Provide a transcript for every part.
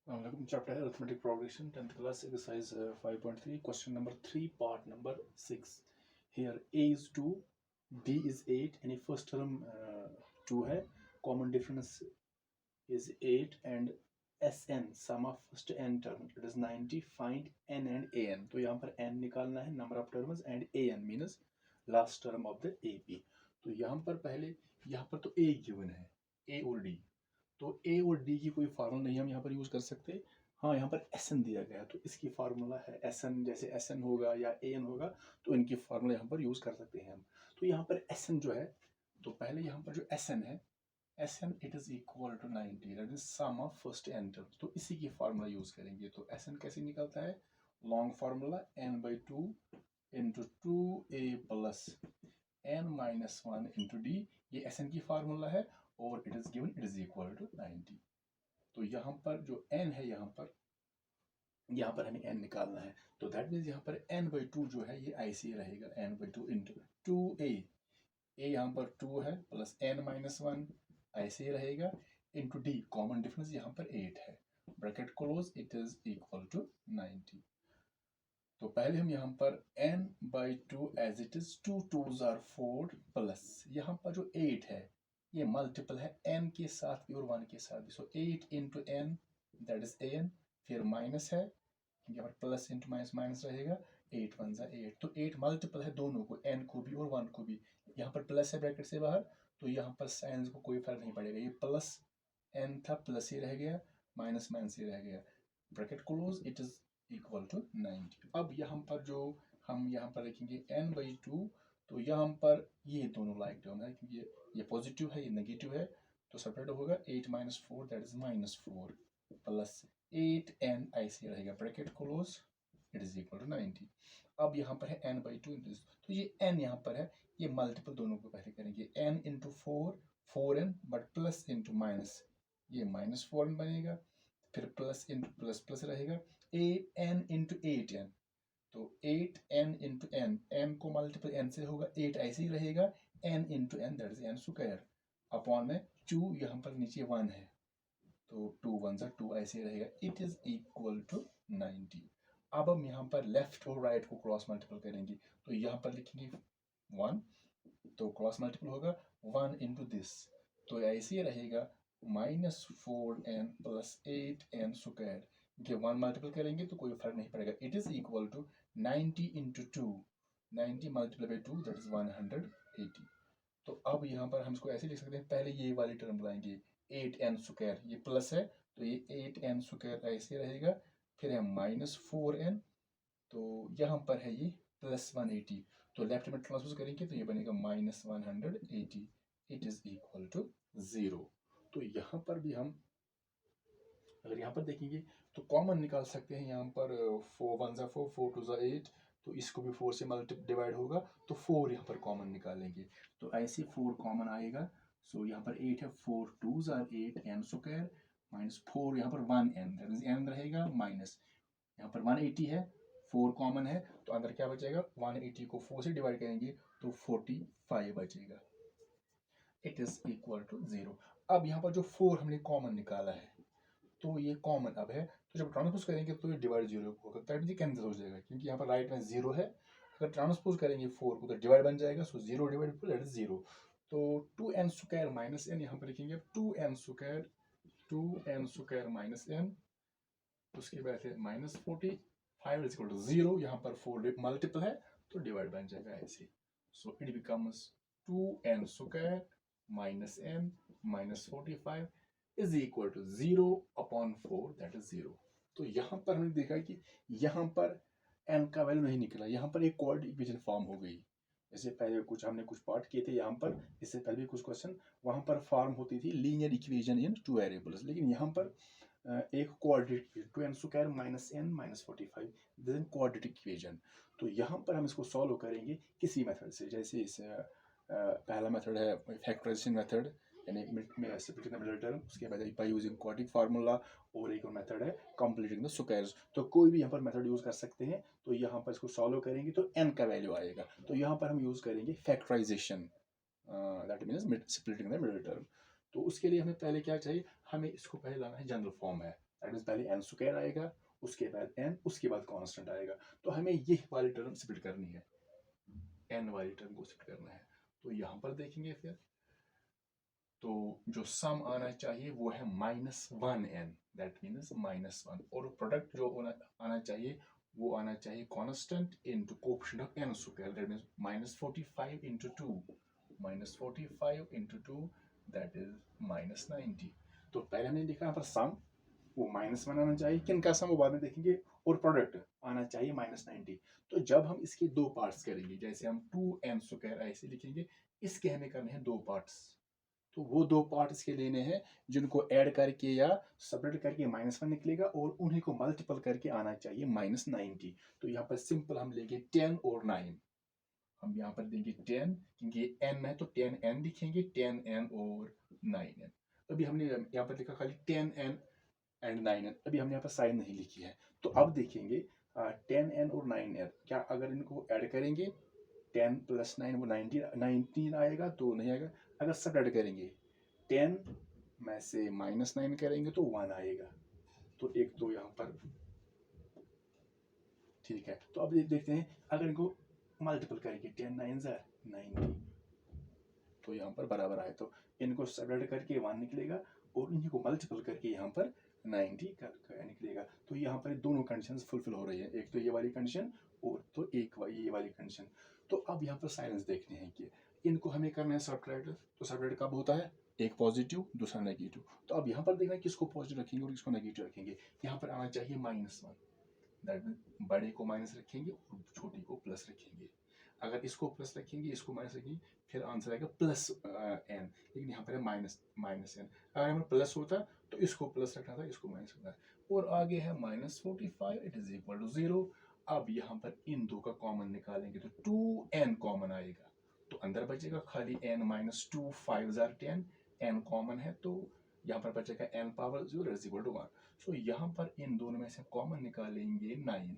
Chapter Arithmetic Progression, 10th class, exercise 5.3, question number 3, part number 6. Here A is 2, B is 8, and first term 2 है, common difference is 8, and Sn, sum of first n term, it is 90, find n and an. तो यहाँ पर n निकालना है, number of terms, and an means last term of the AP. तो यहाँ पर पहले, यहाँ पर तो A given है, A और D. तो ए और डी की कोई फार्मूला नहीं हम यहाँ पर यूज़ कर सकते। हाँ, यहाँ पर एस एन दिया गया है तो इसकी फार्मूला है एस एन, जैसे एस एन होगा या ए एन होगा तो इनकी फार्मूला यहाँ पर यूज़ कर सकते हैं हम। तो यहाँ पर एस एन जो है, तो पहले यहाँ पर जो एस एन है, S N it is equal to 90, that is sum of first N terms. तो इसी की फार्मूला यूज़ करेंगे। तो एस एन कैसे निकलता है, long formula N by two into two A plus N minus one into D, ये S N की फार्मूला है और it is given, it is equal to 90। तो यहाँ पर जो n है, यहाँ पर हमें n निकालना है। तो दैट मीन्स यहाँ पर n बाई टू जो है ये ऐसे ही रहेगा, n by two into two a यहाँ पर 2 है प्लस n माइनस वन ऐसे ही रहेगा इंटू डी, कॉमन डिफरेंस यहाँ पर 8 है, bracket close, it is equal to 90। तो पहले हम यहाँ पर n by two as it is, two twos are 4 plus यहाँ पर जो 8 है ये मल्टीपल है n के साथ भी और 1 के साथ भी। So 8 into N that is an, फिर माइनस है क्योंकि यहाँ पर प्लस इंटू माइनस माइनस रहेगा, 8 वन ज़ा 8। तो 8 मल्टीपल है दोनों को, n को भी और 1 को भी। यहाँ पर प्लस है ब्रैकेट से बाहर तो यहाँ पर साइंस को कोई फर्क नहीं पड़ेगा, ये प्लस n था प्लस ही रह गया, माइनस माइनस ही रह गया, bracket close, it is equal to 90। अब यहाँ पर जो हम यहाँ पर रखेंगे n बाई टू, तो यहाँ पर ये दोनों लाइक टर्म है क्योंकि ये पॉजिटिव है ये नेगेटिव है, तो सेपरेट होगा 8 minus four that is minus four plus 8n ऐसे रहेगा, bracket close, it is equal to 90। अब यहाँ पर है n बाई टू, तो ये n यहाँ पर है, ये मल्टीपल दोनों को पहले करेंगे, n into four, 4n but plus into minus, ये माइनस 4n बनेगा, फिर प्लस इंटू प्लस प्लस रहेगा, an इंटू 8n, तो 8n इंटू n, n को मल्टीपल n से होगा, 8 ऐसे ही रहेगा, n into n that is n square upon में 2 यहाँ पर नीचे 1 है तो 2 वन ज़ा 2 ऐसे ही रहेगा, इट इज इक्वल टू 90। अब हम यहाँ पर लेफ्ट और राइट को क्रॉस मल्टीपल करेंगे, तो यहाँ पर लिखेंगे 1, तो क्रॉस मल्टीपल होगा 1 इंटू दिस, तो ऐसे ही रहेगा minus 4n plus 8n square, कि 1 मल्टीपल करेंगे तो कोई फर्क नहीं पड़ेगा, it is equal to 90 into two, 90 multiply by two that is 180। तो अब यहाँ पर हम इसको ऐसे लिख सकते हैं, पहले ये वाली टर्म लाएंगे 8n स्क्वायर, ये प्लस है तो ये 8n स्क्वायर ऐसे रहेगा, फिर है माइनस 4n, तो यहाँ पर है ये प्लस 180, तो लेफ्ट में ट्रांसपोज करेंगे तो ये बनेगा minus 180, it is equal to 0। तो यहाँ पर भी हम अगर यहाँ पर देखेंगे तो कॉमन निकाल सकते हैं, यहाँ पर 4 वन ज़ा 4, 4 टू ज़ा 8, तो इसको भी 4 से डिवाइड होगा तो 4 यहाँ पर कॉमन निकालेंगे, तो ऐसे 4 कॉमन आएगा। सो यहाँ पर 8 है, 4 टू ज़ा 8 n स्क्वायर माइनस 4 यहाँ पर 1n, दैट इज n रहेगा, माइनस यहाँ पर 180 है, 4 कॉमन है तो अंदर क्या बचेगा, 180 को 4 से डिवाइड करेंगे तो 45 बचेगा, इट इज इक्वल टू 0। अब यहाँ पर जो 4 हमने कॉमन निकाला है तो ये कॉमन अब है, तो जब ट्रांसपोज करेंगे तो ये डिवाइड 0 होगा, दैट मीन कैंसिल हो जाएगा क्योंकि यहाँ पर राइट में 0 है, अगर ट्रांसपोज करेंगे 4 को तो डिवाइड बन जाएगा, सो 0 डिवाइड 4 दैट इज 0। तो 2n स्क्वायर माइनस n यहाँ पर लिखेंगे 2n square, 2n square minus n, उसके बाद है माइनस 45 इज इक्वल टू 0, यहाँ पर 4 मल्टीपल है तो डिवाइड बन जाएगा ऐसे, so it becomes 2n square minus n minus 45 is equal to 0 upon 4 that is 0। तो यहाँ पर हमने देखा कि यहाँ पर n का वैल्यू नहीं निकला, यहाँ पर एक कोऑर्डिनेट इक्वेशन फॉर्म हो गई। इससे पहले हमने कुछ पार्ट किए थे यहाँ पर, इससे पहले भी कुछ क्वेश्चन वहाँ पर फॉर्म होती थी linear equation in two variables, लेकिन यहाँ पर एक coordinate 2n square minus n minus 45 this coordinate equation. तो यहाँ पर हम इसको सॉल्व करेंगे किसी मेथड से, जैसे इस पहला मेथड है फैक्टराइजेशन मेथड, यानी सिंपलिफिकेशन द मिडिल टर्म, उसके बाद बाय यूजिंग क्वाड्रेटिक फार्मूला, और एक और मेथड है कंप्लीटिंग द स्क्वायर्स। तो कोई भी यहाँ पर मेथड यूज कर सकते हैं। तो यहाँ पर इसको सॉल्व करेंगे तो n का वैल्यू आएगा, तो यहाँ पर हम यूज करेंगे factorisation, that means splitting the middle term. तो उसके लिए हमें पहले क्या चाहिए, हमें इसको पहले लाना है जनरल फॉर्म है, दैट मीन्स पहले एन स्क्वायर आएगा, उसके बाद एन, उसके बाद कांस्टेंट आएगा। तो हमें ये वाली टर्म स्प्लिट करनी है, एन वाली टर्म को स्प्लिट करना है। तो यहाँ पर देखेंगे फिर, तो जो सम आना चाहिए वो है -1n, दैट मीन्स -1, और प्रोडक्ट जो आना चाहिए वो आना चाहिए constant into coefficient of n square, that means -45 into 2, -45 into 2, that is -90। तो पहले हमने देखा यहाँ पर सम, वो -1 आना चाहिए, किन का सम वो बाद में देखेंगे, और प्रोडक्ट आना चाहिए -90। तो जब हम इसके दो पार्ट्स करेंगे, जैसे हम 2n स्क्वायर ऐसे लिखेंगे, इसके हमें करने हैं दो पार्ट्स, तो वो दो पार्ट इसके लेने हैं जिनको ऐड करके या सेपरेट करके -1 निकलेगा, और उन्हीं को मल्टीपल करके आना चाहिए -90। तो यहाँ पर सिंपल हम लेंगे 10 और 9, हम यहाँ पर देंगे 10 क्योंकि n है तो 10n लिखेंगे, 10n और 9n। अभी हमने यहाँ पर लिखा खाली 10n एंड 9n, अभी हमने यहाँ पर साइन नहीं लिखी है। तो अब देखेंगे 10n और 9n, क्या अगर इनको ऐड करेंगे 10 + 9 वो 19 आएगा, तो नहीं आएगा। अगर सब ऐड करेंगे 10 में से -9 करेंगे तो 1 आएगा। तो एक तो यहाँ पर ठीक है। तो अब देखते हैं अगर इनको मल्टीपल करेंगे 10 9 90, तो यहाँ पर बराबर आए, तो इनको सेपरेट करके 1 निकलेगा, और इन्हीं को मल्टीपल करके यहाँ पर 90 निकलेगा। तो यहाँ पर दोनों कंडीशंस फुलफिल हो रही है, एक तो ये वाली कंडीशन और तो एक ये वाली कंडीशन। तो अब यहाँ पर साइंस देखते हैं कि इनको हमें करना है सब्ट्रैक्ट। तो सब्ट्रैक्ट कब होता है, एक पॉजिटिव दूसरा नेगेटिव। तो अब यहाँ पर देखना है किसको पॉजिटिव रखेंगे और किसको नेगेटिव रखेंगे। यहाँ पर आना चाहिए -1, दैट मीन बड़े को माइनस रखेंगे और छोटी को प्लस रखेंगे। अगर इसको प्लस रखेंगे इसको माइनस रखेंगे, फिर आंसर आएगा +n, लेकिन यहाँ पर है -n। अगर हमें प्लस होता तो इसको प्लस रखना था, इसको माइनस रखना था। और आगे है -45 इट इज इक्वल टू 0। अब यहाँ पर इन दो का कॉमन निकालेंगे तो 2n कॉमन आएगा, तो अंदर बचेगा खाली n -2, 5 * 10, n कॉमन है तो यहाँ पर बचेगा n power 0 is equal to 1। So यहाँ पर इन दोनों में से कॉमन निकालेंगे 9,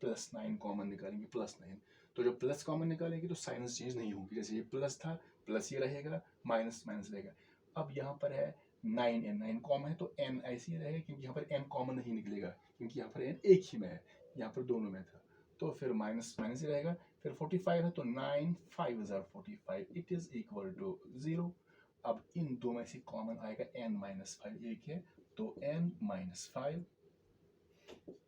+9 कॉमन निकालेंगे, +9। तो जो प्लस कॉमन निकालेंगे तो साइंस चेंज नहीं होगी, जैसे ये प्लस था प्लस ये रहेगा, माइनस माइनस रहेगा। अब यहाँ पर है 9n, 9 कॉमन है तो n ऐसे ही रहेगा, क्योंकि यहाँ पर n कॉमन नहीं निकलेगा, क्योंकि यहाँ पर n एक ही में है, यहाँ पर दोनों में था। तो फिर माइनस माइनस ही रहेगा। फिर 45 है तो 9 5 * 45 इट इज इक्वल टू 0। अब इन दो में से कॉमन आएगा n -5, एक है तो n -5,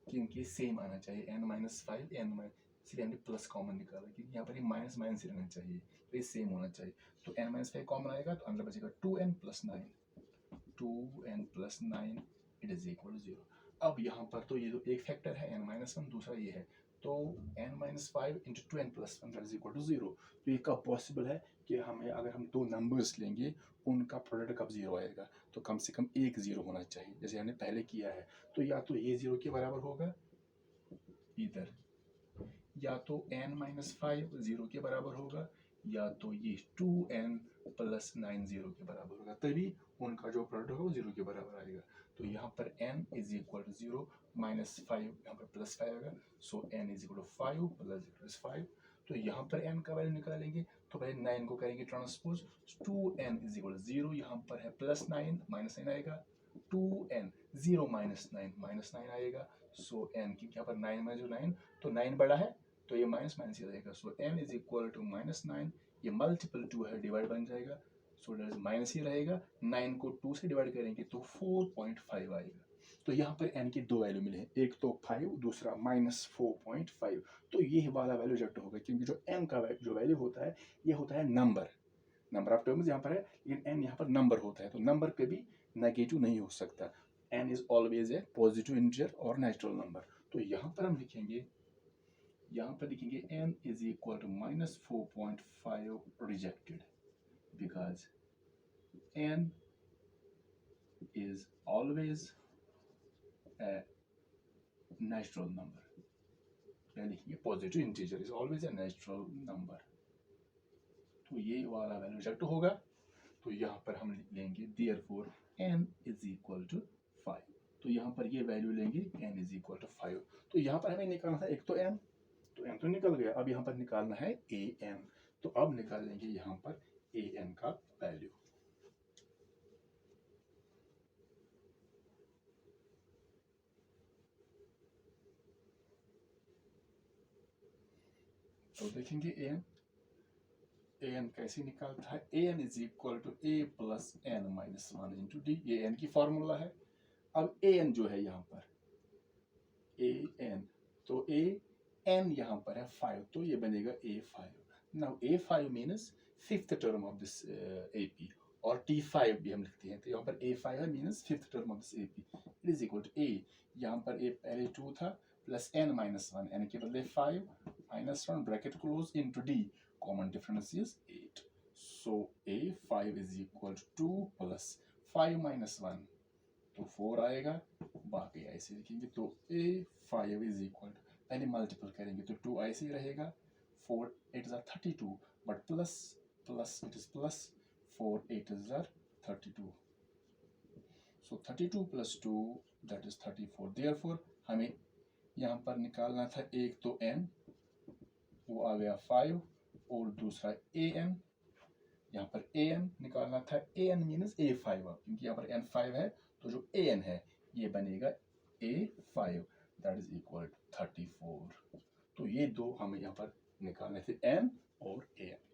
क्योंकि सेम आना चाहिए n -5 n, इसलिए हमने प्लस कॉमन निकाला, क्योंकि यहाँ पर ये माइनस माइनस ही रहना चाहिए, तो ये सेम होना चाहिए। तो n -5 कॉमन आएगा तो अंदर बचेगा 2n + 9, 2n + 9 it is equal to 0। अब यहाँ पर तो ये जो एक फैक्टर है n -1, दूसरा ये है, तो n -5 × 2n + 1 that is equal to 0। तो ये कब पॉसिबल है कि हमें अगर हम दो नंबर्स लेंगे उनका प्रोडक्ट कब 0 आएगा, तो कम से कम एक 0 होना चाहिए, जैसे हमने पहले किया है। तो या तो ये 0 के बराबर होगा इधर, या तो n -5 0 के बराबर होगा, या तो ये 2n + 9 0 के बराबर होगा, तभी उनका जो प्रोडक्ट होगा वो 0 के बराबर आएगा। तो यहाँ पर n इज इक्वल टू 0, -5 यहाँ पर +5 आएगा, so n is equal to 5 + 0 is 5। तो यहाँ पर n का वैल्यू निकालेंगे तो पहले 9 को करेंगे transpose, 2n is equal to 0, यहाँ पर है +9 -9 आएगा, 2n 0 -9 -9 आएगा, सो n की यहाँ पर 9 में जो 9, तो 9 बड़ा है तो ये माइनस माइनस ही रहेगा, सो n इज इक्वल टू -9, ये मल्टीपल 2 है डिवाइड बन जाएगा, सो दैट इज माइनस ही रहेगा। 9 को 2 से डिवाइड करेंगे तो 4.5 आएगा। तो यहाँ पर n की दो वैल्यू मिले हैं, एक तो 5, दूसरा -4.5। तो ये वाला वैल्यू रिजेक्ट होगा, क्योंकि जो n का जो वैल्यू होता है ये होता है नंबर ऑफ टर्म्स यहाँ पर है, लेकिन n यहाँ पर नंबर होता है, तो नंबर कभी नेगेटिव नहीं हो सकता। n is always a positive integer और नेचुरल नंबर। तो यहाँ पर हम लिखेंगे, यहाँ पर लिखेंगे n is equal to -4.5 rejected, because n is always a natural number, लिखेंगे positive integer is always a natural number. तो ये वाला वैल्यू रिजेक्ट होगा, तो यहाँ पर हम लेंगे therefore n is equal to 5। तो यहाँ पर ये वैल्यू लेंगे n इज इक्वल टू 5। तो यहाँ पर हमें निकालना था एक तो n, तो n तो निकल गया, अब यहाँ पर निकालना है an। तो अब निकालेंगे यहाँ पर an का वैल्यू। तो देखेंगे ए एन कैसे निकालता है। A n is equal to A plus N minus one into D, ये एन की फॉर्मूला है। अब ए एन जो है यहाँ पर ए एन, तो ए एन यहाँ पर है 5, तो ये बनेगा A5। Now A5 means fifth term of this AP, और T5 भी हम लिखते हैं, तो यहाँ पर A5 है means fifth term of this AP। It is equal to A, यहाँ पर A पहले 2 था प्लस n माइनस 1, n के बदले 5 minus 1 bracket close into D, common difference is 8। So A5 is equal to 2 plus 5 minus 1, तो 4 आएगा, बाकी ऐसे लिखेंगे। तो A5 इज इक्वल टू, पहले मल्टीपल करेंगे तो 2 ऐसे ही रहेगा, 4 8 is 32, but plus plus it is plus 4 8 is 32, so 32 plus 2 that is 34। Therefore हमें यहाँ पर निकालना था एक तो n, वो आ गया 5, और दूसरा an, यहाँ पर an निकालना था। an मीन्स A5, क्योंकि यहाँ पर n5 है, तो जो an है ये बनेगा A5, दैट इज इक्वल 34। तो ये दो हमें यहाँ पर निकालने थे n और an।